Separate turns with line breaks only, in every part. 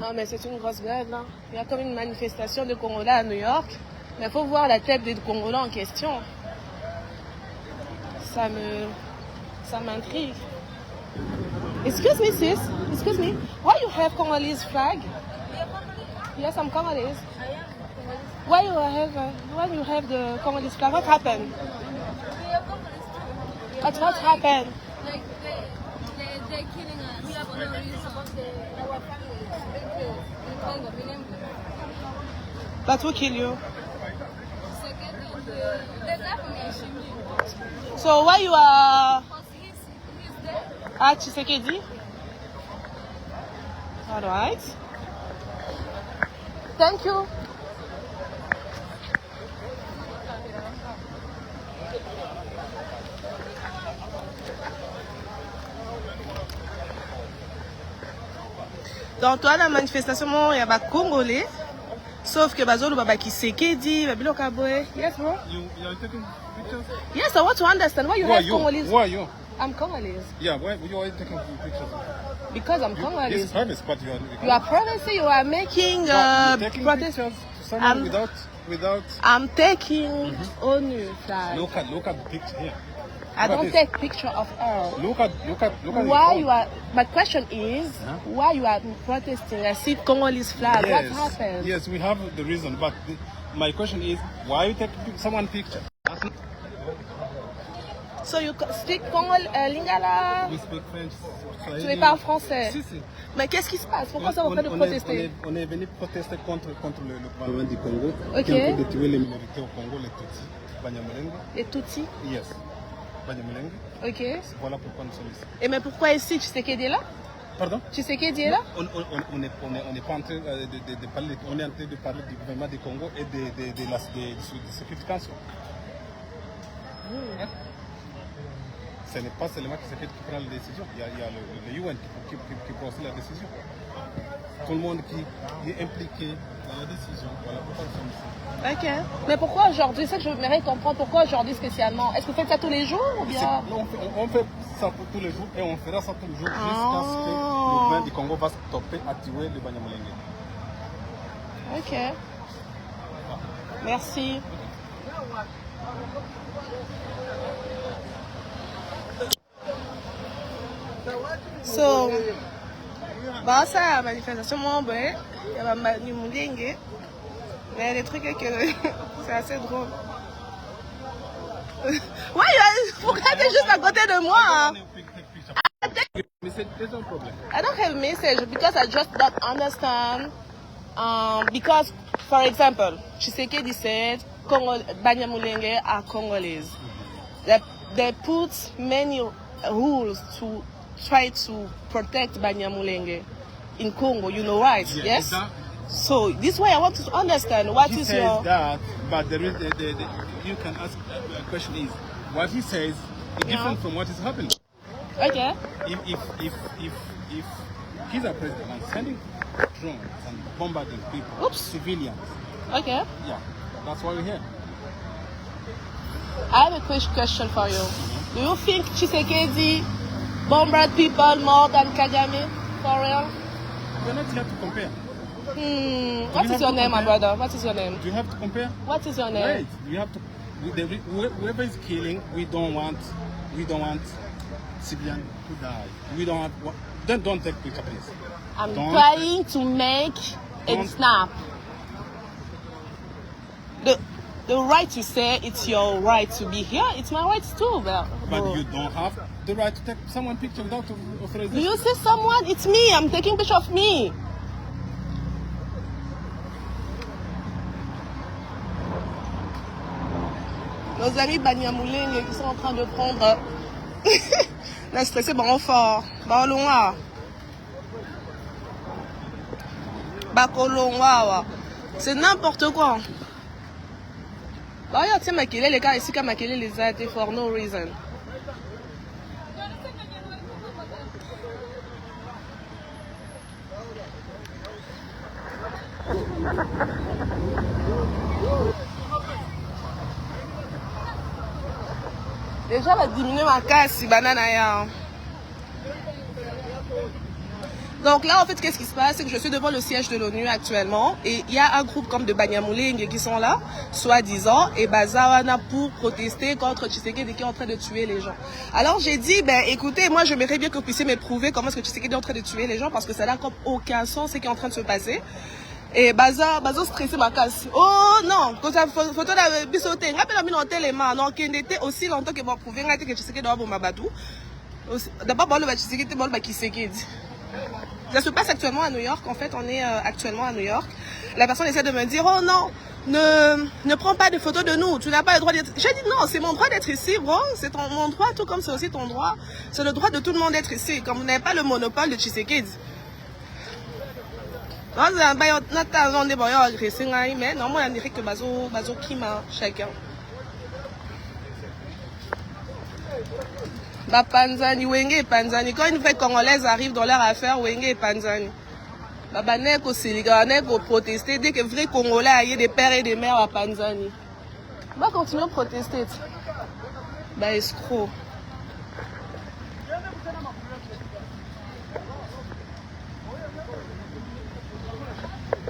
Non, mais c'est une grosse blague, là. Il y a comme une manifestation de Congolais à New York. Mais il faut voir la tête des Congolais en question. Ça m'intrigue. Excuse me, sis. Excuse me. Why you have Congolese flag? Yes, I'm Congolese. Why you have the Congolese flag? What happened? What happened?
Like they're killing us. We have no reason about our families in Congo.
But who kill you?
The government.
So why you are?
He's there.
Ah, Tshisekedi? All right. Thank you. Donc, toi, la manifestation, il y a des Congolais, sauf que Bazolo Baba Tshisekedi, Babilo Kaboé. Yes, bro?
You are taking pictures?
Yes, I want to understand why you have Congolese.
Who are you?
I'm Congolese.
Yeah, why you are taking pictures?
Because I'm Congolese.
It's private, but
You are privacy, you are making
taking
protest.
pictures to someone without.
I'm taking ONU flag.
Look at the picture here.
I don't take picture of her.
Look at
Why you are? My question is, why you are protesting? I see Congolese flag.
Yes,
What happened?
Yes, we have the reason, but my question is, why you take someone picture?
So you speak Lingala?
We speak French.
Tu parles français?
Si.
Mais qu'est-ce qui se passe? Pourquoi ça vous fait de protester?
On est venu protester contre le gouvernement du Congo
qui
est en train de tuer les minorités au Congo, les Tutsis, Banyamulenge.
Les Tutsis?
Yes. Banyamulenge.
Ok.
Voilà pourquoi nous sommes ici.
Et mais pourquoi ici? Tshisekedi est là?
Pardon?
Tshisekedi est là?
On n'est pas en train de parler, on est en train de parler du gouvernement du Congo et de la Security Council. Ce n'est pas seulement qui prend la décision, il y a le UN qui prend aussi la décision. Tout le monde qui est impliqué dans la décision. Voilà pourquoi nous sommes ici.
Ok. Mais pourquoi aujourd'hui? C'est que je voudrais comprendre pourquoi aujourd'hui spécialement. Est-ce que vous faites ça tous les jours ou bien?
Non, on fait ça pour tous les jours et on fera ça tous les jours jusqu'à ce que le gouvernement du Congo va stopper à tuer le Banyamulenge.
Ok. Merci. So, bah ça, la manifestation, moi, ben, il y a du Mulenge. Mais il y a des trucs que c'est assez drôle. Ouais, pourquoi t'es juste à côté de moi? Hein? I don't have a message because I just don't understand. Because, for example, Tshisekedi said Banyamulenge are Congolese. They put many rules to try to protect Banyamulenge in Congo, you know, right? Yes? So this way I want to understand what
he
is
says
your...
that, but there is you can ask a question is, what he says is different from what is happening.
Okay.
If he's a president and sending drones and bombarding people, civilians.
Okay.
Yeah, that's why we're here.
I have a quick question for you. Do you think Tshisekedi bombard people more than Kagame? For real?
We're not here to compare.
What is your name, my brother? What is your name?
Do you have to compare?
What is your name?
Right. You have to. Whoever is killing, we don't want civilians to die. We don't want. Then don't take picture, please.
I'm trying to make a snap. The right to say it's your right to be here, it's my right too.
But you don't have the right to take someone picture without authorization.
Do you see someone? It's me. I'm taking picture of me. Nos amis Banyamulenge qui sont en train de prendre la stressé bon fort. Balonga. Bakolonga. C'est n'importe quoi. Bah, tiens, Makele, les gars, ici, quand Makele les a été for no reason. Déjà, va diminuer ma casse, si banana ya. Donc là, en fait, qu'est-ce qui se passe? C'est que je suis devant le siège de l'ONU actuellement et il y a un groupe comme de Banyamulenge qui sont là, soi-disant, et Bazawana pour protester contre Tshisekedi qui est en train de tuer les gens. Alors j'ai dit, ben écoutez, moi j'aimerais bien que vous puissiez me prouver comment est-ce que Tshisekedi est en train de tuer les gens parce que ça n'a comme aucun sens ce qui est en train de se passer. Et Baza stressé ma casse. Oh non, quand ça photo de bisoté, rappelle mis dans téléma, non, qui était aussi longtemps que vous prouver que Tshisekedi doit bomber Mabadou. D'abord, bon, le Tshisekedi, bon, le Tshisekedi. Ça se passe actuellement à New York. En fait, on est actuellement à New York. La personne essaie de me dire, oh non, ne prends pas de photos de nous. Tu n'as pas le droit d'être... J'ai dit non, c'est mon droit d'être ici, bro. C'est mon droit, tout comme c'est aussi ton droit. C'est le droit de tout le monde d'être ici. Comme vous n'avez pas le monopole de Tshisekedi. Mais non, moi, on dirait que Bazo Kima, chacun. Bah, Panzani, Wenge et Panzani. Quand une vraie Congolaise arrive dans leur affaire, Wenge et Panzani. Bah, n'est qu'au Sénégal, n'est qu'au protester. Dès que vrai Congolais, il y a des pères et des mères à Panzani. Bah, continuer à protester. Bah, escroc.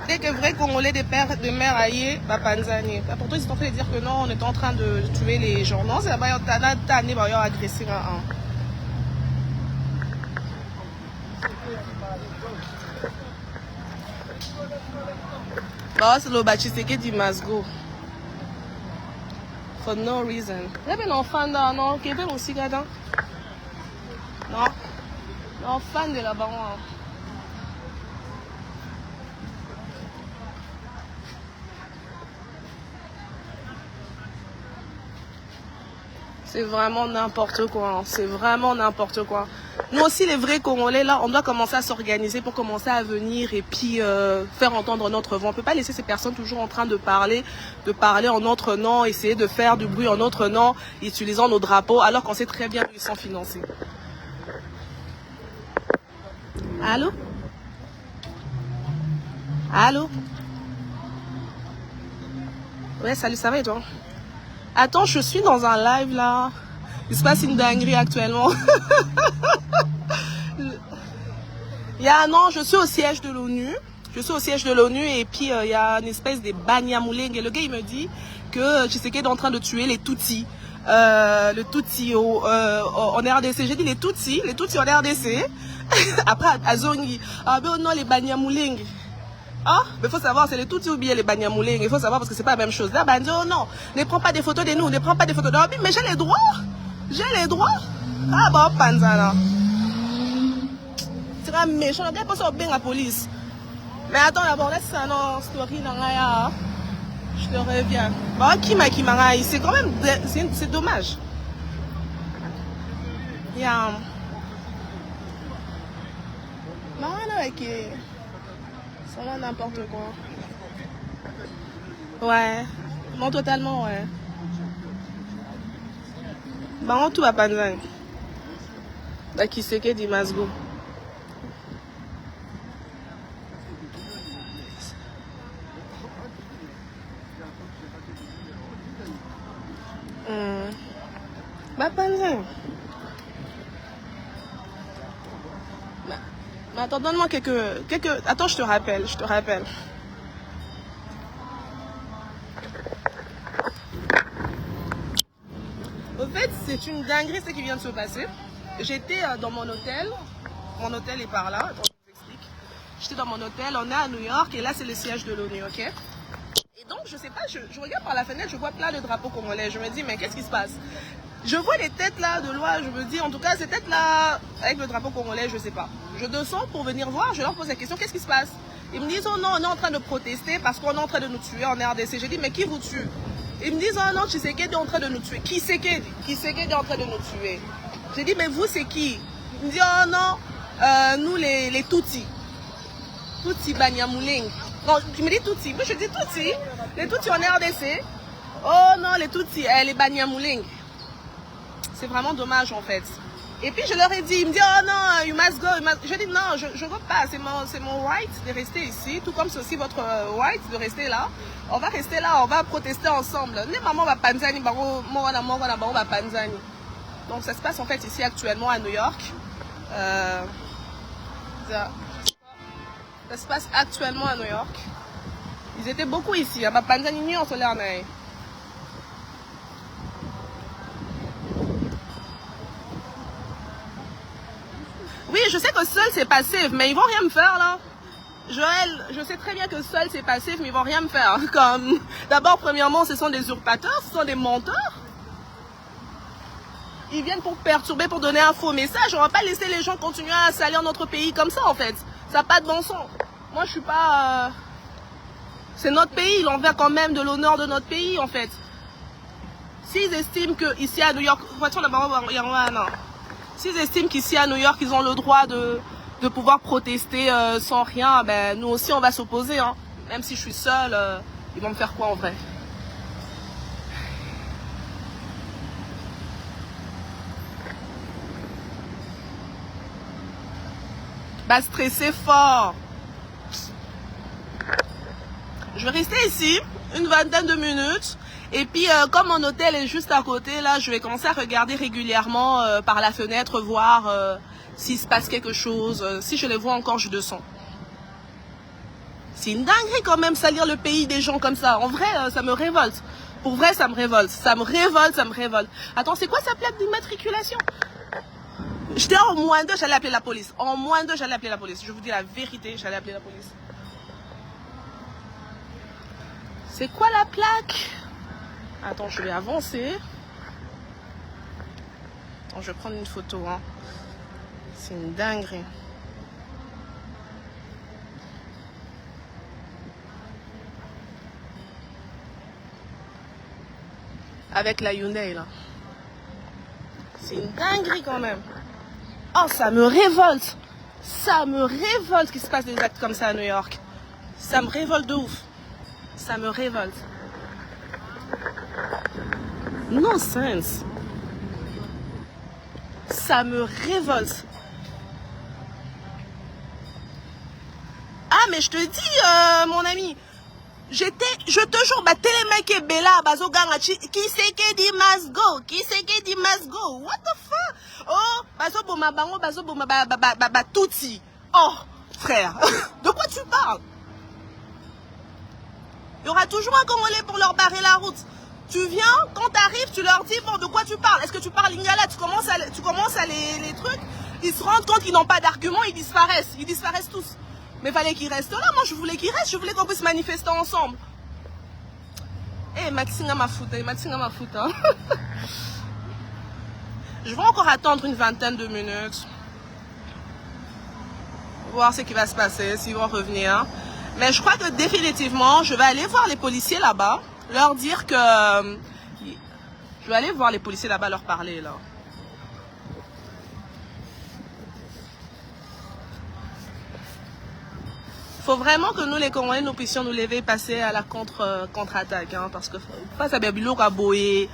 Dès que vrai Congolais, des pères et des mères aillés, bah, Panzani. Bah, pourtant, ils sont en train de dire que non, on est en train de tuer les gens. Non, c'est là-bas, on a agressé un. Bah, c'est le Tshisekedi must go. For no reason. Il y avait un enfant là, non, qui était aussi là-dedans. Non. L'enfant de là-bas. C'est vraiment n'importe quoi. C'est vraiment n'importe quoi. Nous aussi, les vrais Congolais, là, on doit commencer à s'organiser pour commencer à venir et puis faire entendre notre voix. On ne peut pas laisser ces personnes toujours en train de parler en notre nom, essayer de faire du bruit en notre nom, utilisant nos drapeaux, alors qu'on sait très bien qu'ils sont financés. Allô? Allô? Ouais, salut, ça va et toi? Attends, je suis dans un live là. Il se passe une dinguerie actuellement. Il y a un an, je suis au siège de l'ONU. Je suis au siège de l'ONU et puis il y a une espèce de Banyamulenge. Et le gars, il me dit que Tshisekedi est en train de tuer les Tutsis. Le Tutsi en RDC. J'ai dit les Tutsis en RDC. Après, à Zongi. Ah ben non, les Banyamulenge. Ah, mais il faut savoir, c'est les Tutsis ou bien les Banyamulenge. Il faut savoir parce que c'est pas la même chose. Là, ben oh non, ne prends pas des photos de nous, ne prends pas des photos de nous. Mais j'ai les droits. J'ai les droits. Ah bon, Panzana. C'est un méchant, on a bien pensé au bien la police. Mais attends, d'abord, laisse ça dans story. Je te reviens. Bon, c'est quand même, c'est dommage. Il y a... ok. C'est vraiment n'importe quoi. Ouais. Non, totalement, ouais. Bah, on tout à Panzani. Bah, qui c'est que dit Masgo. Bah, Panzani. Mais attends, donne-moi quelques... Attends, je te rappelle. Au fait, c'est une dinguerie ce qui vient de se passer. J'étais dans mon hôtel. Mon hôtel est par là. Attends, je vous explique. J'étais dans mon hôtel, on est à New York et là c'est le siège de l'ONU, ok? Et donc, je sais pas, je regarde par la fenêtre, je vois plein de drapeaux congolais. Je me dis, mais qu'est-ce qui se passe? Je vois les têtes là de loi, je me dis, en tout cas, ces têtes là, avec le drapeau congolais, je sais pas. Je descends pour venir voir, je leur pose la question, qu'est-ce qui se passe? Ils me disent, oh non, on est en train de protester parce qu'on est en train de nous tuer en RDC. J'ai dit, mais qui vous tue? Ils me disent, oh non, Tshisekedi est en train de nous tuer. Qui est en train de nous tuer? J'ai dit, mais vous, c'est qui? Ils me disent, oh non, nous les Tutsis. Tutsi Banyamulenge. Non, tu me dis Tutsi. Moi, je dis Tutsi. Les Tutsis en RDC. Oh non, les Tutsis, les Banyamulenge. C'est vraiment dommage en fait. Et puis je leur ai dit, ils me disent, oh non, you must go. Je dis, non, je ne veux pas. C'est mon right de rester ici. Tout comme c'est aussi votre right de rester là. On va rester là, on va protester ensemble. Maman va Panzani, va Panzani. Donc ça se passe en fait ici actuellement à New York. Ça se passe actuellement à New York. Ils étaient beaucoup ici. À Panzanini, on se l'a. Oui, je sais que seul c'est passif, mais ils vont rien me faire là. Joël, je sais très bien que seul c'est passif, mais ils vont rien me faire. Comme d'abord, premièrement, ce sont des usurpateurs, ce sont des menteurs. Ils viennent pour perturber, pour donner un faux message. On va pas laisser les gens continuer à salir notre pays comme ça en fait. Ça n'a pas de bon sens. Moi je suis pas... C'est notre pays, il en vient quand même de l'honneur de notre pays en fait. S'ils estiment qu'ici à New York... S'ils estiment qu'ici à New York, ils ont le droit de pouvoir protester sans rien, ben, nous aussi on va s'opposer. Hein. Même si je suis seule, ils vont me faire quoi en vrai? Bah stresser fort. Je vais rester ici une vingtaine de minutes. Et puis, comme mon hôtel est juste à côté, là, je vais commencer à regarder régulièrement par la fenêtre, voir s'il se passe quelque chose. Si je les vois encore, je descends. C'est une dinguerie quand même, salir le pays des gens comme ça. En vrai, ça me révolte. Pour vrai, ça me révolte. Ça me révolte, ça me révolte. Attends, c'est quoi sa plaque d'immatriculation? J'étais en moins 2, j'allais appeler la police. En moins 2, j'allais appeler la police. Je vous dis la vérité, j'allais appeler la police. C'est quoi la plaque? Attends, je vais avancer. Attends, je vais prendre une photo. Hein. C'est une dinguerie. Avec la Hyundai, là. C'est une dinguerie quand même. Oh, ça me révolte. Ça me révolte qu'il se passe des actes comme ça à New York. Ça me révolte de ouf. Ça me révolte. Nonsense. Ça me révolte. Ah, mais je te dis, mon ami, je te jure, bah, télémec et Bella, bazo ganga, qui c'est qui dit must go? Qui c'est qui dit must go? What the fuck? Oh, bazo boma bango, bazo boma ba touti. Oh, frère, de quoi tu parles? Il y aura toujours un Congolais pour leur barrer la route. Tu viens, quand tu arrives, tu leur dis, bon, de quoi tu parles? Est-ce que tu parles lingala? Tu commences à les trucs, ils se rendent compte qu'ils n'ont pas d'argument, ils disparaissent tous. Mais il fallait qu'ils restent là, moi je voulais qu'ils restent, je voulais qu'on puisse manifester ensemble. Eh, Maxinga m'a foutu, hein. Je vais encore attendre une vingtaine de minutes. Voir ce qui va se passer, s'ils vont revenir. Mais je crois que définitivement, je vais aller voir les policiers là-bas, leur dire que... Je vais aller voir les policiers là-bas, leur parler, là. Il faut vraiment que nous, les Congolais, nous puissions nous lever et passer à la contre-attaque. Hein, parce que pas ça bien biloko à boyer.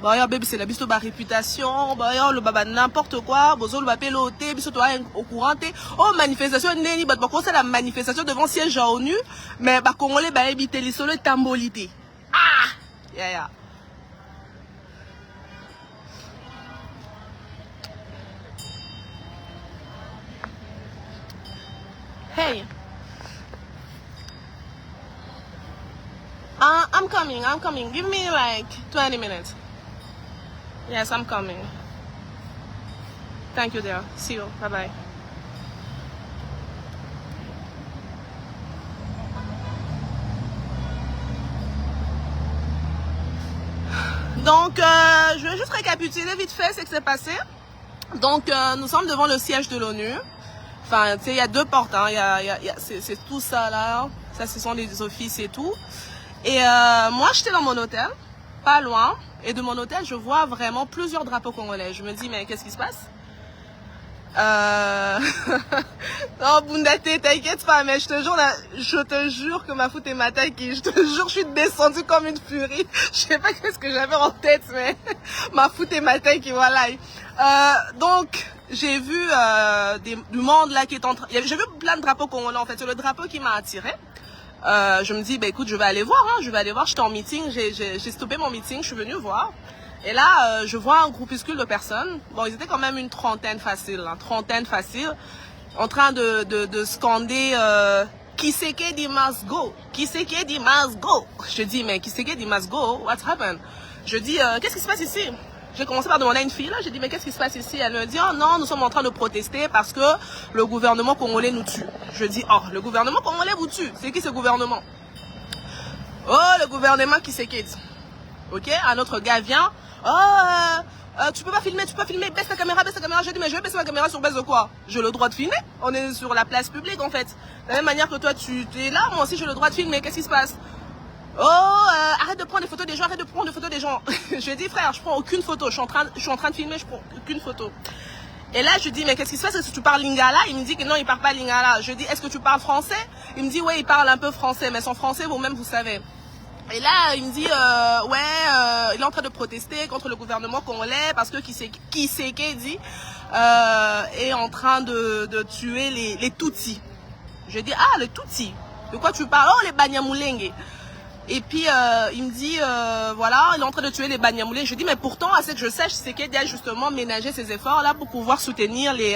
Bah, y'a bébé, c'est la bisto ba réputation. Bah, y'a le baba n'importe quoi. Bozo le bapé l'ôté, bisto toi au courant. Oh, manifestation, neni, bah, commencer la manifestation devant siège à ONU. Mais, bah, Congolais, bah, éviter les solos tambolité. Ah! Yeah. Hey. I'm coming. Give me like 20 minutes. Yes, I'm coming. Thank you, dear. See you. Bye-bye. Donc, je vais juste récapituler vite fait ce qui s'est passé. Donc, nous sommes devant le siège de l'ONU. Enfin, tu sais, il y a deux portes. Hein. C'est tout ça là. Ça, ce sont les offices et tout. Et moi, j'étais dans mon hôtel, pas loin. Et de mon hôtel, je vois vraiment plusieurs drapeaux congolais. Je me dis, mais qu'est-ce qui se passe? Non, Bundaté, t'inquiète pas, mais je te jure que ma foute est ma taille. Je te jure, je suis descendue comme une furie. Je sais pas qu'est-ce que j'avais en tête, mais ma foute est ma taille qui voilà. Donc, j'ai vu du monde là qui est en train... J'ai vu plein de drapeaux congolais en fait. C'est le drapeau qui m'a attiré. Je me dis, bah écoute, je vais aller voir. Hein, j'étais en meeting, j'ai stoppé mon meeting, je suis venue voir. Et là, je vois un groupuscule de personnes. Bon, ils étaient quand même une trentaine facile. en train de scander Kisekedi must go. Kisekedi must go. Je dis, mais Kisekedi must go, what's happened? Je dis, qu'est-ce qui se passe ici? J'ai commencé par demander à une fille, là, j'ai dit, mais qu'est-ce qui se passe ici? Elle me dit, oh non, nous sommes en train de protester parce que le gouvernement congolais nous tue. Je dis, oh, le gouvernement congolais vous tue. C'est qui ce gouvernement? Oh, le gouvernement Kisekedi. Ok, un autre gars vient, oh, tu peux pas filmer, baisse ta caméra, baisse ta caméra. Je dis, mais je vais baisser ma caméra sur base de quoi? J'ai le droit de filmer, on est sur la place publique en fait. De la même manière que toi tu es là, moi aussi j'ai le droit de filmer, qu'est-ce qui se passe? Oh, arrête de prendre des photos des gens, arrête de prendre des photos des gens. Je dis, frère, je prends aucune photo, je suis en train de filmer, je prends aucune photo. Et là, je dis, mais qu'est-ce qui se passe? Est-ce que tu parles lingala? Il me dit que non, il parle pas lingala. Je dis, est-ce que tu parles français? Il me dit, ouais, il parle un peu français, mais son français, vous-même, vous savez. Et là, il me dit, il est en train de protester contre le gouvernement congolais parce que Kisekedi est en train de tuer les Tutsis. Je dis, ah, les Tutsis, de quoi tu parles? Oh, les Banyamulenge. Et puis, il me dit, voilà, il est en train de tuer les Banyamulenge. Je dis, mais pourtant, à ce que je sache, Kisekedi a justement ménagé ses efforts là pour pouvoir soutenir les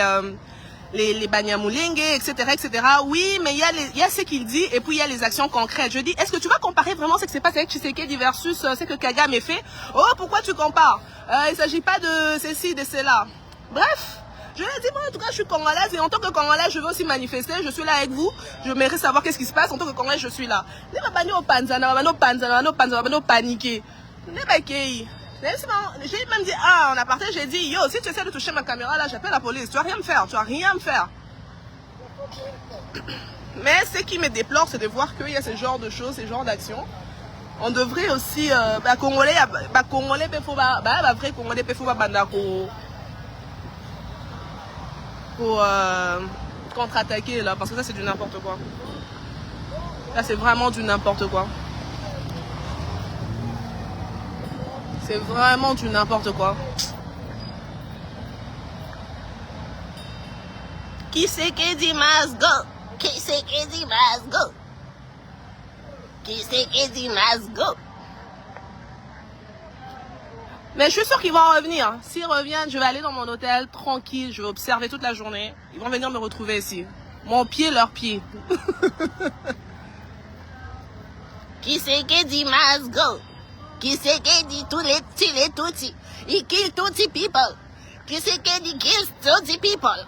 Banyamulenge, etc., etc. Oui, mais il y a ce qu'il dit et puis il y a les actions concrètes. Je dis, est-ce que tu vas comparer vraiment ce qui s'est passé avec Tshisekedi versus ce que Kagame fait? Oh, pourquoi tu compares? Il ne s'agit pas de ceci, de cela. Bref, je lui ai dit, bon, en tout cas, je suis congolaise et en tant que congolaise, je veux aussi manifester. Je suis là avec vous. Je mérite savoir qu'est-ce qui se passe. En tant que congolaise, je suis là. Paniquer. J'ai même dit, en aparté, j'ai dit, yo, si tu essaies de toucher ma caméra, là, j'appelle la police. Tu vas rien me faire, tu vas rien me faire. Mais ce qui me déplore, c'est de voir qu'il y a ce genre de choses, ce genre d'actions. On devrait aussi, Congolais, vrai Congolais, pour contre-attaquer, là, parce que ça, c'est du n'importe quoi. Là, c'est vraiment du n'importe quoi. C'est vraiment du n'importe quoi. Kisekedi must go. Kisekedi must go. Kisekedi must go. Mais je suis sûre qu'ils vont en revenir. S'ils reviennent, je vais aller dans mon hôtel tranquille. Je vais observer toute la journée. Ils vont venir me retrouver ici. Mon pied, leur pied. Kisekedi must go. Kisekedi tous les Tutsis. Il kill Tutsi people. Kisekedi kills Tutsi people.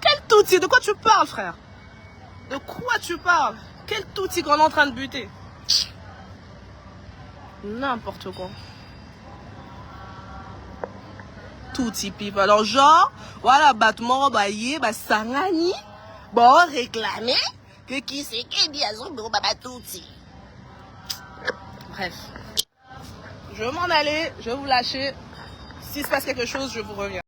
Quel Tutsi? De quoi tu parles, frère? De quoi tu parles? Quel Tutsi qu'on est en train de buter? N'importe quoi. Tutsi people. Alors genre, voilà, battement, sangani, bon, réclamer que Kisekedi a son bureau, Tutsi. Bref. Je vais m'en aller, je vais vous lâcher. S'il se passe quelque chose, je vous reviens.